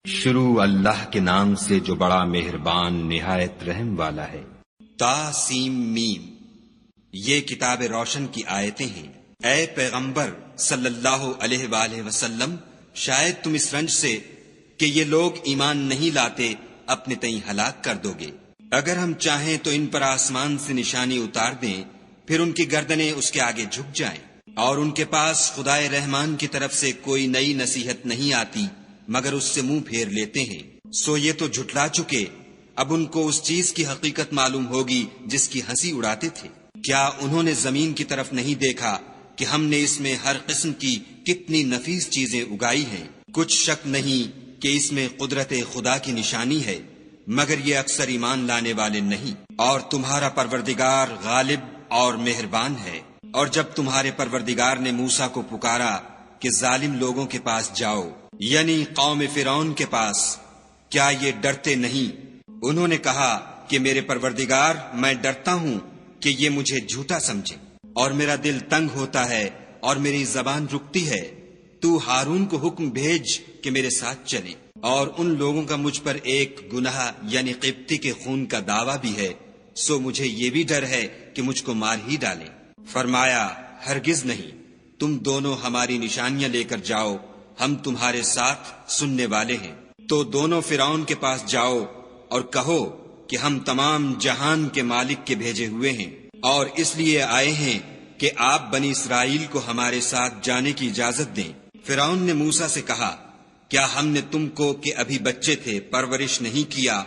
شروع اللہ کے نام سے جو بڑا مہربان نہایت رحم والا ہے۔ تا سیم میم، یہ کتاب روشن کی آیتیں ہیں۔ اے پیغمبر صلی اللہ علیہ وآلہ وسلم، شاید تم اس رنج سے کہ یہ لوگ ایمان نہیں لاتے اپنے تئیں ہلاک کر دو گے۔ اگر ہم چاہیں تو ان پر آسمان سے نشانی اتار دیں، پھر ان کی گردنیں اس کے آگے جھک جائیں، اور ان کے پاس خدائے رحمان کی طرف سے کوئی نئی نصیحت نہیں آتی مگر اس سے منہ پھیر لیتے ہیں۔ سو یہ تو جھٹلا چکے، اب ان کو اس چیز کی حقیقت معلوم ہوگی جس کی ہنسی اڑاتے تھے۔ کیا انہوں نے زمین کی طرف نہیں دیکھا کہ ہم نے اس میں ہر قسم کی کتنی نفیس چیزیں اگائی ہیں؟ کچھ شک نہیں کہ اس میں قدرت خدا کی نشانی ہے، مگر یہ اکثر ایمان لانے والے نہیں۔ اور تمہارا پروردگار غالب اور مہربان ہے۔ اور جب تمہارے پروردگار نے موسیٰ کو پکارا کہ ظالم لوگوں کے پاس جاؤ، یعنی قوم فرعون کے پاس، کیا یہ ڈرتے نہیں؟ انہوں نے کہا کہ میرے پروردگار، میں ڈرتا ہوں کہ یہ مجھے جھوٹا سمجھے، اور میرا دل تنگ ہوتا ہے اور میری زبان رکتی ہے۔ تو ہارون کو حکم بھیج کہ میرے ساتھ چلے، اور ان لوگوں کا مجھ پر ایک گناہ یعنی قبطی کے خون کا دعویٰ بھی ہے، سو مجھے یہ بھی ڈر ہے کہ مجھ کو مار ہی ڈالیں۔ فرمایا، ہرگز نہیں، تم دونوں ہماری نشانیاں لے کر جاؤ، ہم تمہارے ساتھ سننے والے ہیں۔ تو دونوں فرعون کے پاس جاؤ اور کہو کہ ہم تمام جہان کے مالک کے بھیجے ہوئے ہیں، اور اس لیے آئے ہیں کہ آپ بنی اسرائیل کو ہمارے ساتھ جانے کی اجازت دیں۔ فرعون نے موسیٰ سے کہا، کیا ہم نے تم کو کہ ابھی بچے تھے پرورش نہیں کیا،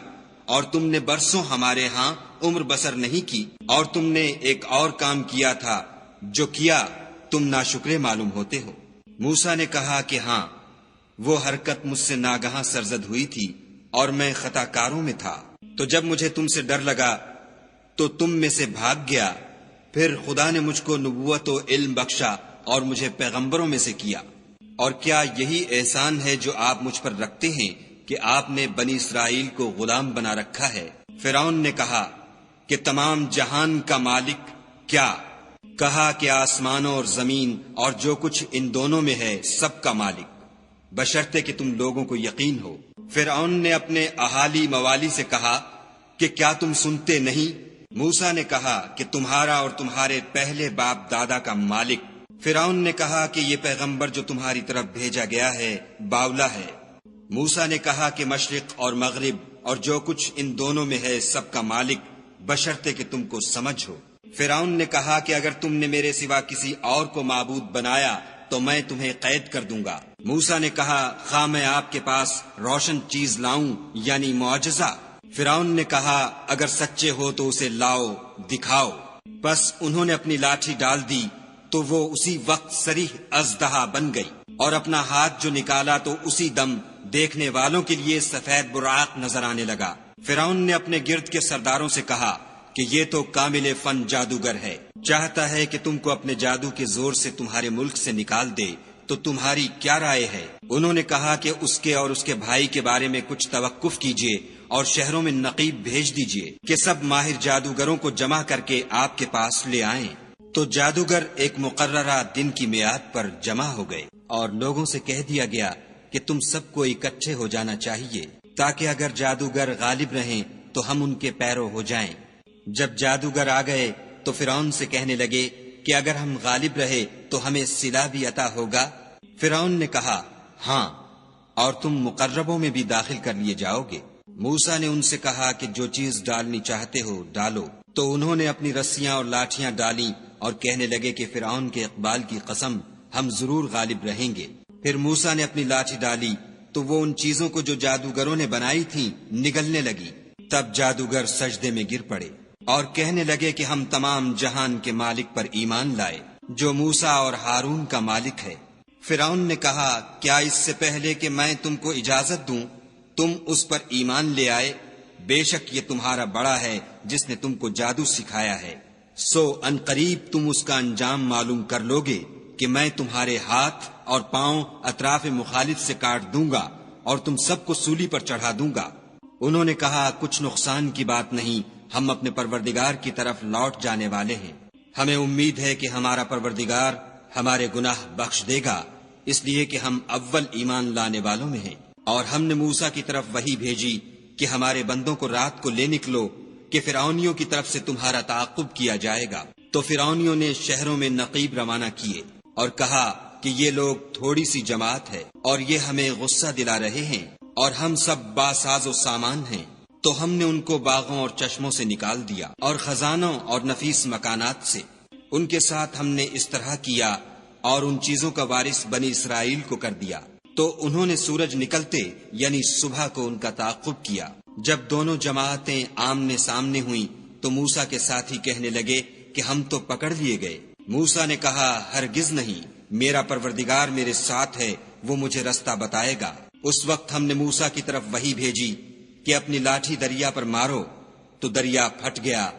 اور تم نے برسوں ہمارے ہاں عمر بسر نہیں کی؟ اور تم نے ایک اور کام کیا تھا، جو کیا تم ناشکرے معلوم ہوتے ہو۔ موسیٰ نے کہا کہ ہاں، وہ حرکت مجھ سے ناگہاں سرزد ہوئی تھی اور میں خطا کاروں میں تھا۔ تو جب مجھے تم سے ڈر لگا تو تم میں سے بھاگ گیا، پھر خدا نے مجھ کو نبوت و علم بخشا اور مجھے پیغمبروں میں سے کیا۔ اور کیا یہی احسان ہے جو آپ مجھ پر رکھتے ہیں کہ آپ نے بنی اسرائیل کو غلام بنا رکھا ہے؟ فرعون نے کہا کہ تمام جہان کا مالک کیا؟ کہا کہ آسمانوں اور زمین اور جو کچھ ان دونوں میں ہے سب کا مالک، بشرطے کہ تم لوگوں کو یقین ہو۔ فرعون نے اپنے اہالی موالی سے کہا کہ کیا تم سنتے نہیں؟ موسیٰ نے کہا کہ تمہارا اور تمہارے پہلے باپ دادا کا مالک۔ فرعون نے کہا کہ یہ پیغمبر جو تمہاری طرف بھیجا گیا ہے باولا ہے۔ موسیٰ نے کہا کہ مشرق اور مغرب اور جو کچھ ان دونوں میں ہے سب کا مالک، بشرطے کہ تم کو سمجھ ہو۔ فرعون نے کہا کہ اگر تم نے میرے سوا کسی اور کو معبود بنایا تو میں تمہیں قید کر دوں گا۔ موسیٰ نے کہا، خواہ میں آپ کے پاس روشن چیز لاؤں یعنی معجزہ؟ فرعون نے کہا، اگر سچے ہو تو اسے لاؤ، دکھاؤ۔ بس انہوں نے اپنی لاٹھی ڈال دی تو وہ اسی وقت صریح اژدہا بن گئی، اور اپنا ہاتھ جو نکالا تو اسی دم دیکھنے والوں کے لیے سفید براق نظر آنے لگا۔ فرعون نے اپنے گرد کے سرداروں سے کہا کہ یہ تو کامل فن جادوگر ہے، چاہتا ہے کہ تم کو اپنے جادو کے زور سے تمہارے ملک سے نکال دے، تو تمہاری کیا رائے ہے؟ انہوں نے کہا کہ اس کے اور اس کے بھائی کے بارے میں کچھ توقف کیجیے اور شہروں میں نقیب بھیج دیجیے کہ سب ماہر جادوگروں کو جمع کر کے آپ کے پاس لے آئیں۔ تو جادوگر ایک مقررہ دن کی میعاد پر جمع ہو گئے، اور لوگوں سے کہہ دیا گیا کہ تم سب کو اکٹھے ہو جانا چاہیے، تاکہ اگر جادوگر غالب رہیں تو ہم ان کے پیرو ہو جائیں۔ جب جادوگر آ گئے تو فرعون سے کہنے لگے کہ اگر ہم غالب رہے تو ہمیں صلہ بھی عطا ہوگا؟ فرعون نے کہا، ہاں، اور تم مقربوں میں بھی داخل کر لیے جاؤ گے۔ موسیٰ نے ان سے کہا کہ جو چیز ڈالنی چاہتے ہو ڈالو۔ تو انہوں نے اپنی رسیاں اور لاٹھیاں ڈالیں اور کہنے لگے کہ فرعون کے اقبال کی قسم، ہم ضرور غالب رہیں گے۔ پھر موسیٰ نے اپنی لاٹھی ڈالی تو وہ ان چیزوں کو جو جادوگروں نے بنائی تھیں نگلنے لگی۔ تب جادوگر سجدے میں گر پڑے اور کہنے لگے کہ ہم تمام جہان کے مالک پر ایمان لائے، جو موسیٰ اور ہارون کا مالک ہے۔ فرعون نے کہا، کیا اس سے پہلے کہ میں تم کو اجازت دوں تم اس پر ایمان لے آئے؟ بے شک یہ تمہارا بڑا ہے جس نے تم کو جادو سکھایا ہے، سو ان قریب تم اس کا انجام معلوم کر لوگے کہ میں تمہارے ہاتھ اور پاؤں اطراف مخالف سے کاٹ دوں گا اور تم سب کو سولی پر چڑھا دوں گا۔ انہوں نے کہا، کچھ نقصان کی بات نہیں، ہم اپنے پروردگار کی طرف لوٹ جانے والے ہیں، ہمیں امید ہے کہ ہمارا پروردگار ہمارے گناہ بخش دے گا، اس لیے کہ ہم اول ایمان لانے والوں میں ہیں۔ اور ہم نے موسیٰ کی طرف وحی بھیجی کہ ہمارے بندوں کو رات کو لے نکلو کہ فرعونیوں کی طرف سے تمہارا تعاقب کیا جائے گا۔ تو فرعونیوں نے شہروں میں نقیب روانہ کیے اور کہا کہ یہ لوگ تھوڑی سی جماعت ہے اور یہ ہمیں غصہ دلا رہے ہیں اور ہم سب باساز و سامان ہیں۔ تو ہم نے ان کو باغوں اور چشموں سے نکال دیا اور خزانوں اور نفیس مکانات سے۔ ان کے ساتھ ہم نے اس طرح کیا اور ان چیزوں کا وارث بنی اسرائیل کو کر دیا۔ تو انہوں نے سورج نکلتے یعنی صبح کو ان کا تعاقب کیا۔ جب دونوں جماعتیں آمنے سامنے ہوئیں تو موسیٰ کے ساتھی کہنے لگے کہ ہم تو پکڑ لیے گئے۔ موسیٰ نے کہا ہرگز نہیں، میرا پروردگار میرے ساتھ ہے، وہ مجھے رستہ بتائے گا۔ اس وقت ہم نے موسیٰ کی طرف وحی بھیجی کہ اپنی لاٹھی دریا پر مارو، تو دریا پھٹ گیا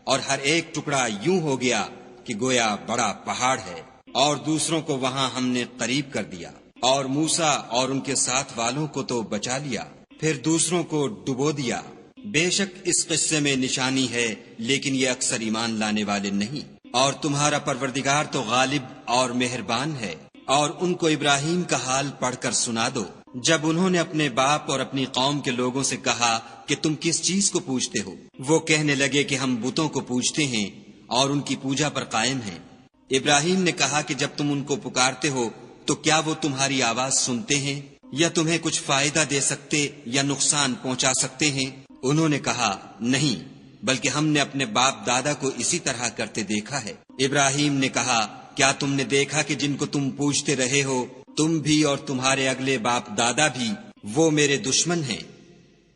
اور ہر ایک ٹکڑا یوں ہو گیا کہ گویا بڑا پہاڑ ہے، اور دوسروں کو وہاں ہم نے قریب کر دیا، اور موسیٰ اور ان کے ساتھ والوں کو تو بچا لیا، پھر دوسروں کو ڈبو دیا۔ بے شک اس قصے میں نشانی ہے، لیکن یہ اکثر ایمان لانے والے نہیں۔ اور تمہارا پروردگار تو غالب اور مہربان ہے۔ اور ان کو ابراہیم کا حال پڑھ کر سنا دو، جب انہوں نے اپنے باپ اور اپنی قوم کے لوگوں سے کہا کہ تم کس چیز کو پوجتے ہو؟ وہ کہنے لگے کہ ہم بتوں کو پوجتے ہیں اور ان کی پوجا پر قائم ہیں۔ ابراہیم نے کہا کہ جب تم ان کو پکارتے ہو تو کیا وہ تمہاری آواز سنتے ہیں یا تمہیں کچھ فائدہ دے سکتے یا نقصان پہنچا سکتے ہیں؟ انہوں نے کہا نہیں، بلکہ ہم نے اپنے باپ دادا کو اسی طرح کرتے دیکھا ہے۔ ابراہیم نے کہا کیا تم نے دیکھا کہ جن کو تم پوجتے رہے ہو، تم بھی اور تمہارے اگلے باپ دادا بھی، وہ میرے دشمن ہیں،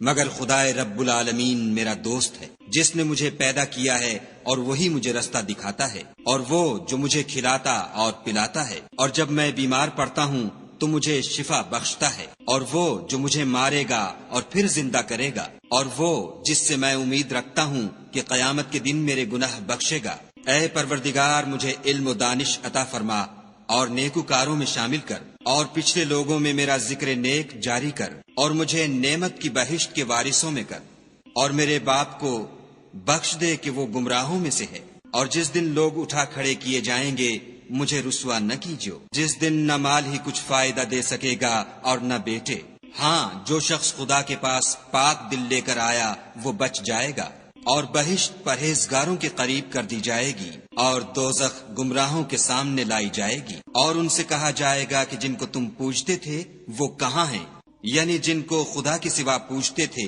مگر خدائے رب العالمین میرا دوست ہے، جس نے مجھے پیدا کیا ہے اور وہی مجھے رستہ دکھاتا ہے، اور وہ جو مجھے کھلاتا اور پلاتا ہے، اور جب میں بیمار پڑتا ہوں تو مجھے شفا بخشتا ہے، اور وہ جو مجھے مارے گا اور پھر زندہ کرے گا، اور وہ جس سے میں امید رکھتا ہوں کہ قیامت کے دن میرے گناہ بخشے گا۔ اے پروردگار مجھے علم و دانش عطا فرما اور نیکوکاروں میں شامل کر، اور پچھلے لوگوں میں میرا ذکر نیک جاری کر، اور مجھے نعمت کی بہشت کے وارثوں میں کر، اور میرے باپ کو بخش دے کہ وہ گمراہوں میں سے ہے، اور جس دن لوگ اٹھا کھڑے کیے جائیں گے مجھے رسوا نہ کیجو، جس دن نہ مال ہی کچھ فائدہ دے سکے گا اور نہ بیٹے۔ ہاں، جو شخص خدا کے پاس پاک دل لے کر آیا وہ بچ جائے گا، اور بہشت پرہیزگاروں کے قریب کر دی جائے گی، اور دوزخ گمراہوں کے سامنے لائی جائے گی، اور ان سے کہا جائے گا کہ جن کو تم پوجتے تھے وہ کہاں ہیں؟ یعنی جن کو خدا کے سوا پوجتے تھے،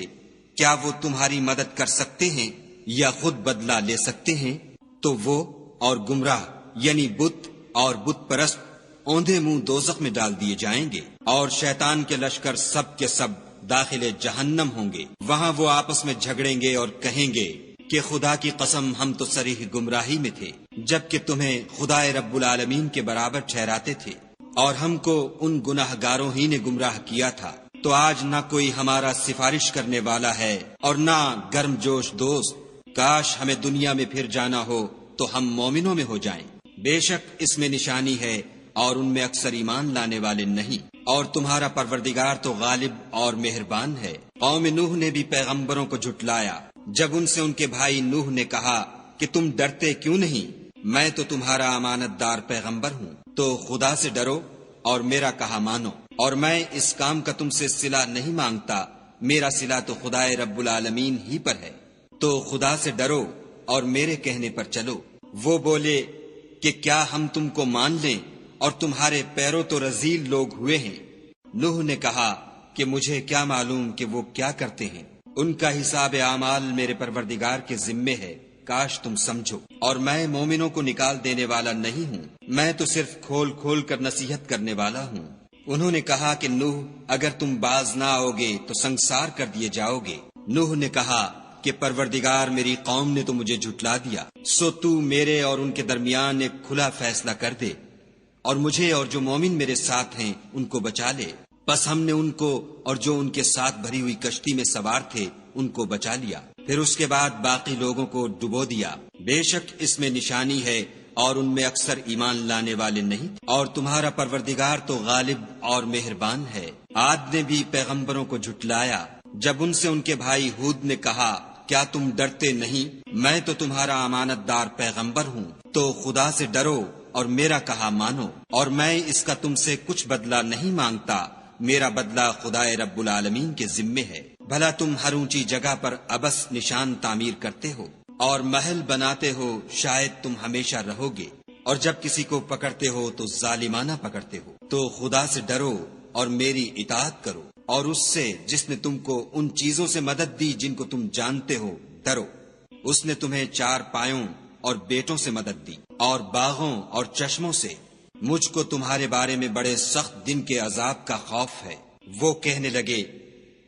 کیا وہ تمہاری مدد کر سکتے ہیں یا خود بدلہ لے سکتے ہیں؟ تو وہ اور گمراہ یعنی بت اور بت پرست اوندھے منہ دوزخ میں ڈال دیے جائیں گے، اور شیطان کے لشکر سب کے سب داخل جہنم ہوں گے۔ وہاں وہ آپس میں جھگڑیں گے اور کہیں گے کہ خدا کی قسم ہم تو صریح گمراہی میں تھے، جبکہ تمہیں خدائے رب العالمین کے برابر ٹھہراتے تھے، اور ہم کو ان گناہ گاروں ہی نے گمراہ کیا تھا۔ تو آج نہ کوئی ہمارا سفارش کرنے والا ہے اور نہ گرم جوش دوست۔ کاش ہمیں دنیا میں پھر جانا ہو تو ہم مومنوں میں ہو جائیں۔ بے شک اس میں نشانی ہے اور ان میں اکثر ایمان لانے والے نہیں۔ اور تمہارا پروردگار تو غالب اور مہربان ہے۔ قوم نوح نے بھی پیغمبروں کو جھٹلایا جب ان سے ان کے بھائی نوح نے کہا کہ تم ڈرتے کیوں نہیں؟ میں تو تمہارا امانت دار پیغمبر ہوں، تو خدا سے ڈرو اور میرا کہا مانو، اور میں اس کام کا تم سے صلہ نہیں مانگتا، میرا صلہ تو خدائے رب العالمین ہی پر ہے، تو خدا سے ڈرو اور میرے کہنے پر چلو۔ وہ بولے کہ کیا ہم تم کو مان لیں اور تمہارے پیروں تو رذیل لوگ ہوئے ہیں؟ نوح نے کہا کہ مجھے کیا معلوم کہ وہ کیا کرتے ہیں، ان کا حساب اعمال میرے پروردگار کے ذمے ہے، کاش تم سمجھو۔ اور میں مومنوں کو نکال دینے والا نہیں ہوں، میں تو صرف کھول کھول کر نصیحت کرنے والا ہوں۔ انہوں نے کہا کہ نوح اگر تم باز نہ آؤ گے تو سنسار کر دیے جاؤ گے۔ نوح نے کہا کہ پروردگار میری قوم نے تو مجھے جھٹلا دیا، سو تو میرے اور ان کے درمیان ایک کھلا فیصلہ کر دے، اور مجھے اور جو مومن میرے ساتھ ہیں ان کو بچا لے۔ بس ہم نے ان کو اور جو ان کے ساتھ بھری ہوئی کشتی میں سوار تھے ان کو بچا لیا، پھر اس کے بعد باقی لوگوں کو ڈبو دیا۔ بے شک اس میں نشانی ہے اور ان میں اکثر ایمان لانے والے نہیں۔ اور تمہارا پروردگار تو غالب اور مہربان ہے۔ عاد نے بھی پیغمبروں کو جھٹلایا جب ان سے ان کے بھائی ہود نے کہا کیا تم ڈرتے نہیں؟ میں تو تمہارا امانت دار پیغمبر ہوں، تو خدا سے ڈرو اور میرا کہا مانو، اور میں اس کا تم سے کچھ بدلہ نہیں مانگتا، میرا بدلہ خدائے رب العالمین کے ذمے ہے۔ بھلا تم ہر اونچی جگہ پر ابس نشان تعمیر کرتے ہو اور محل بناتے ہو، شاید تم ہمیشہ رہو گے، اور جب کسی کو پکڑتے ہو تو ظالمانہ پکڑتے ہو۔ تو خدا سے ڈرو اور میری اطاعت کرو، اور اس سے جس نے تم کو ان چیزوں سے مدد دی جن کو تم جانتے ہو ڈرو۔ اس نے تمہیں 4 پایوں اور بیٹوں سے مدد دی، اور باغوں اور چشموں سے۔ مجھ کو تمہارے بارے میں بڑے سخت دن کے عذاب کا خوف ہے۔ وہ کہنے لگے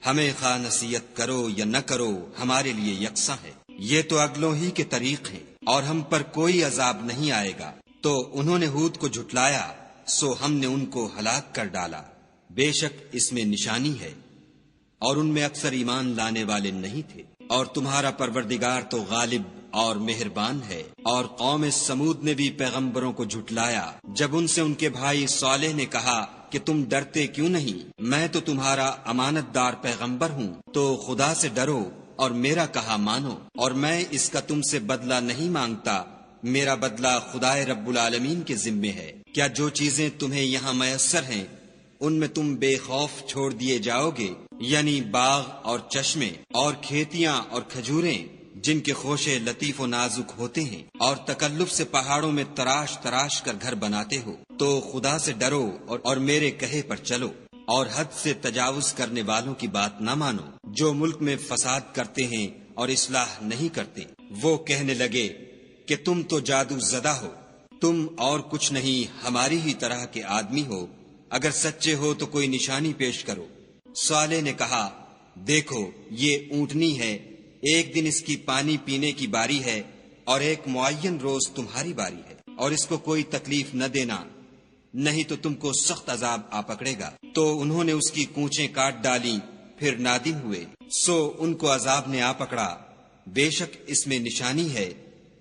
ہمیں خواہ نصیحت کرو یا نہ کرو، ہمارے لیے یکساں ہے، یہ تو اگلوں ہی کے طریق ہیں، اور ہم پر کوئی عذاب نہیں آئے گا۔ تو انہوں نے ہود کو جھٹلایا، سو ہم نے ان کو ہلاک کر ڈالا۔ بے شک اس میں نشانی ہے، اور ان میں اکثر ایمان لانے والے نہیں تھے۔ اور تمہارا پروردگار تو غالب اور مہربان ہے۔ اور قوم سمود نے بھی پیغمبروں کو جھٹلایا جب ان سے ان کے بھائی صالح نے کہا کہ تم ڈرتے کیوں نہیں، میں تو تمہارا امانت دار پیغمبر ہوں، تو خدا سے ڈرو اور میرا کہا مانو، اور میں اس کا تم سے بدلہ نہیں مانگتا، میرا بدلہ خدائے رب العالمین کے ذمے ہے۔ کیا جو چیزیں تمہیں یہاں میسر ہیں ان میں تم بے خوف چھوڑ دیے جاؤ گے، یعنی باغ اور چشمے اور کھیتیاں اور کھجوریں جن کے خوشے لطیف و نازک ہوتے ہیں، اور تکلف سے پہاڑوں میں تراش تراش کر گھر بناتے ہو، تو خدا سے ڈرو اور میرے کہے پر چلو، اور حد سے تجاوز کرنے والوں کی بات نہ مانو جو ملک میں فساد کرتے ہیں اور اصلاح نہیں کرتے۔ وہ کہنے لگے کہ تم تو جادو زدہ ہو، تم اور کچھ نہیں ہماری ہی طرح کے آدمی ہو، اگر سچے ہو تو کوئی نشانی پیش کرو۔ صالح نے کہا دیکھو یہ اونٹنی ہے، ایک دن اس کی پانی پینے کی باری ہے، اور ایک معین روز تمہاری باری ہے، اور اس کو کوئی تکلیف نہ دینا، نہیں تو تم کو سخت عذاب آ پکڑے گا۔ تو انہوں نے اس کی کونچیں کاٹ ڈالی، پھر نادم ہوئے، سو ان کو عذاب نے آ پکڑا۔ بے شک اس میں نشانی ہے،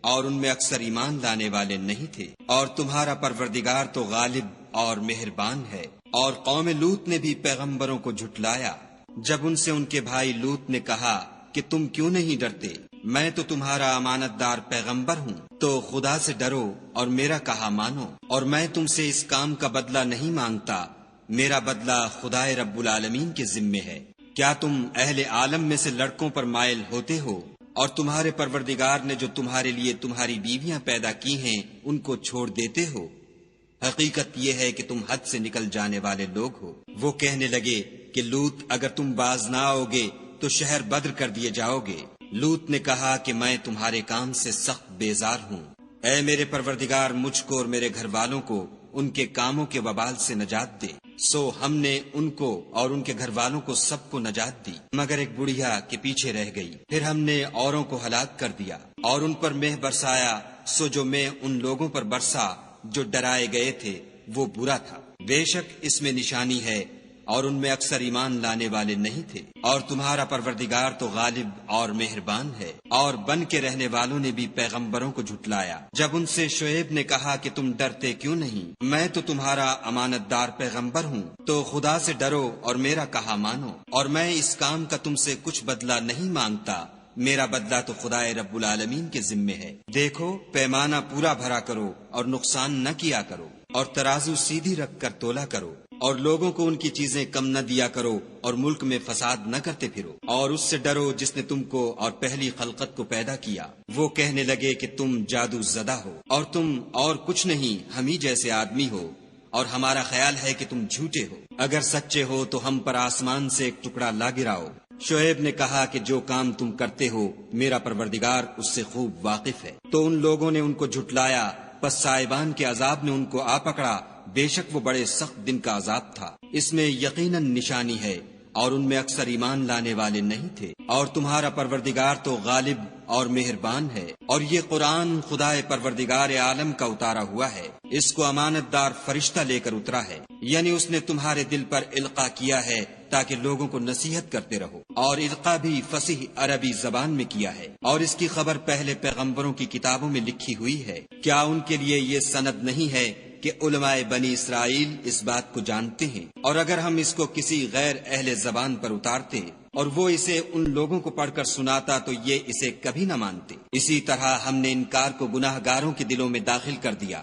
اور ان میں اکثر ایمان لانے والے نہیں تھے۔ اور تمہارا پروردگار تو غالب اور مہربان ہے۔ اور قوم لوط نے بھی پیغمبروں کو جھٹلایا جب ان سے ان کے بھائی لوط نے کہا کہ تم کیوں نہیں ڈرتے، میں تو تمہارا امانت دار پیغمبر ہوں، تو خدا سے ڈرو اور میرا کہا مانو، اور میں تم سے اس کام کا بدلہ نہیں مانگتا، میرا بدلہ خدائے رب العالمین کے ذمے ہے۔ کیا تم اہل عالم میں سے لڑکوں پر مائل ہوتے ہو، اور تمہارے پروردگار نے جو تمہارے لیے تمہاری بیویاں پیدا کی ہیں ان کو چھوڑ دیتے ہو؟ حقیقت یہ ہے کہ تم حد سے نکل جانے والے لوگ ہو۔ وہ کہنے لگے کہ لوط اگر تم باز نہ آؤ گے تو شہر بدر کر دیے جاؤ گے۔ لوط نے کہا کہ میں تمہارے کام سے سخت بیزار ہوں، اے میرے پروردگار مجھ کو اور میرے گھر والوں کو ان کے کاموں کے وبال سے نجات دے۔ سو ہم نے ان کو اور ان کے گھر والوں کو سب کو نجات دی، مگر ایک بڑھیا کے پیچھے رہ گئی۔ پھر ہم نے اوروں کو ہلاک کر دیا اور ان پر مہ برسایا، سو جو مہ ان لوگوں پر برسا جو ڈرائے گئے تھے وہ برا تھا۔ بے شک اس میں نشانی ہے، اور ان میں اکثر ایمان لانے والے نہیں تھے۔ اور تمہارا پروردگار تو غالب اور مہربان ہے۔ اور بن کے رہنے والوں نے بھی پیغمبروں کو جھٹلایا جب ان سے شعیب نے کہا کہ تم ڈرتے کیوں نہیں، میں تو تمہارا امانت دار پیغمبر ہوں، تو خدا سے ڈرو اور میرا کہا مانو، اور میں اس کام کا تم سے کچھ بدلہ نہیں مانگتا، میرا بدلہ تو خدائے رب العالمین کے ذمے ہے۔ دیکھو پیمانہ پورا بھرا کرو اور نقصان نہ کیا کرو، اور ترازو سیدھی رکھ کر تولا کرو، اور لوگوں کو ان کی چیزیں کم نہ دیا کرو، اور ملک میں فساد نہ کرتے پھرو، اور اس سے ڈرو جس نے تم کو اور پہلی خلقت کو پیدا کیا۔ وہ کہنے لگے کہ تم جادو زدہ ہو، اور تم اور کچھ نہیں ہم ہی جیسے آدمی ہو، اور ہمارا خیال ہے کہ تم جھوٹے ہو۔ اگر سچے ہو تو ہم پر آسمان سے ایک ٹکڑا لا گراؤ۔ شعیب نے کہا کہ جو کام تم کرتے ہو میرا پروردگار اس سے خوب واقف ہے۔ تو ان لوگوں نے ان کو جھٹلایا، پس صاحبان کے عذاب نے ان کو آ پکڑا، بے شک وہ بڑے سخت دن کا عذاب تھا۔ اس میں یقیناً نشانی ہے، اور ان میں اکثر ایمان لانے والے نہیں تھے۔ اور تمہارا پروردگار تو غالب اور مہربان ہے۔ اور یہ قرآن خدائے پروردگار عالم کا اتارا ہوا ہے، اس کو امانت دار فرشتہ لے کر اترا ہے، یعنی اس نے تمہارے دل پر القاء کیا ہے تاکہ لوگوں کو نصیحت کرتے رہو، اور القاء بھی فصیح عربی زبان میں کیا ہے، اور اس کی خبر پہلے پیغمبروں کی کتابوں میں لکھی ہوئی ہے۔ کیا ان کے لیے یہ سند نہیں ہے کہ علماء بنی اسرائیل اس بات کو جانتے ہیں؟ اور اگر ہم اس کو کسی غیر اہل زبان پر اتارتے اور وہ اسے ان لوگوں کو پڑھ کر سناتا تو یہ اسے کبھی نہ مانتے۔ اسی طرح ہم نے انکار کو گناہ گاروں کے دلوں میں داخل کر دیا،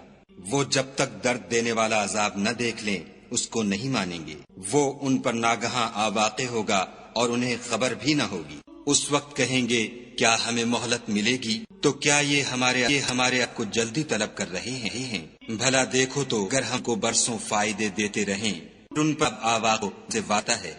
وہ جب تک درد دینے والا عذاب نہ دیکھ لیں اس کو نہیں مانیں گے، وہ ان پر ناگہاں آواقع ہوگا اور انہیں خبر بھی نہ ہوگی۔ اس وقت کہیں گے کیا ہمیں مہلت ملے گی؟ تو کیا یہ ہمارے حق کو جلدی طلب کر رہے ہیں؟ بھلا دیکھو تو اگر ہم کو برسوں فائدے دیتے رہیں، ان پر آواقع سے وعدہ ہے۔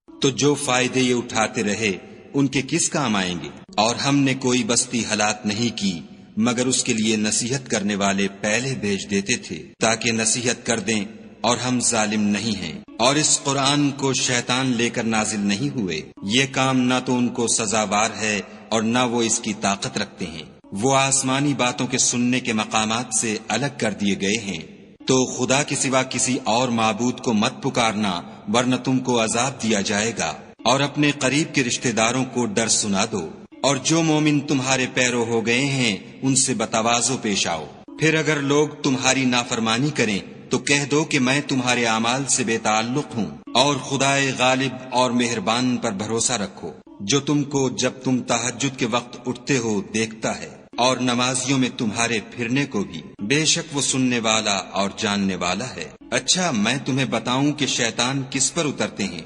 تو جو فائدے یہ اٹھاتے رہے ان کے کس کام آئیں گے؟ اور ہم نے کوئی بستی ہلاک نہیں کی مگر اس کے لیے نصیحت کرنے والے پہلے بھیج دیتے تھے تاکہ نصیحت کر دیں، اور ہم ظالم نہیں ہیں۔ اور اس قرآن کو شیطان لے کر نازل نہیں ہوئے، یہ کام نہ تو ان کو سزاوار ہے اور نہ وہ اس کی طاقت رکھتے ہیں۔ وہ آسمانی باتوں کے سننے کے مقامات سے الگ کر دیے گئے ہیں۔ تو خدا کے سوا کسی اور معبود کو مت پکارنا ورنہ تم کو عذاب دیا جائے گا، اور اپنے قریب کے رشتہ داروں کو ڈر سنا دو، اور جو مومن تمہارے پیرو ہو گئے ہیں ان سے بتواضع پیش آؤ۔ پھر اگر لوگ تمہاری نافرمانی کریں تو کہہ دو کہ میں تمہارے اعمال سے بے تعلق ہوں، اور خدائے غالب اور مہربان پر بھروسہ رکھو جو تم کو جب تم تہجد کے وقت اٹھتے ہو دیکھتا ہے، اور نمازیوں میں تمہارے پھرنے کو بھی، بے شک وہ سننے والا اور جاننے والا ہے۔ اچھا میں تمہیں بتاؤں کہ شیطان کس پر اترتے ہیں؟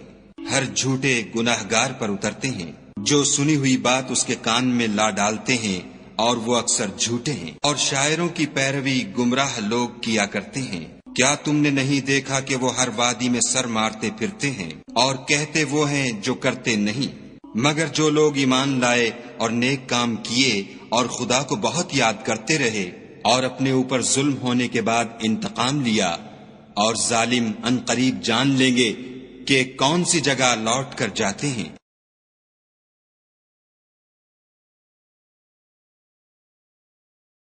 ہر جھوٹے گناہگار پر اترتے ہیں جو سنی ہوئی بات اس کے کان میں لا ڈالتے ہیں، اور وہ اکثر جھوٹے ہیں، اور شاعروں کی پیروی گمراہ لوگ کیا کرتے ہیں۔ کیا تم نے نہیں دیکھا کہ وہ ہر وادی میں سر مارتے پھرتے ہیں اور کہتے وہ ہیں جو کرتے نہیں؟ مگر جو لوگ ایمان لائے اور نیک کام کیے اور خدا کو بہت یاد کرتے رہے اور اپنے اوپر ظلم ہونے کے بعد انتقام لیا، اور ظالم ان قریب جان لیں گے کہ کون سی جگہ لوٹ کر جاتے ہیں۔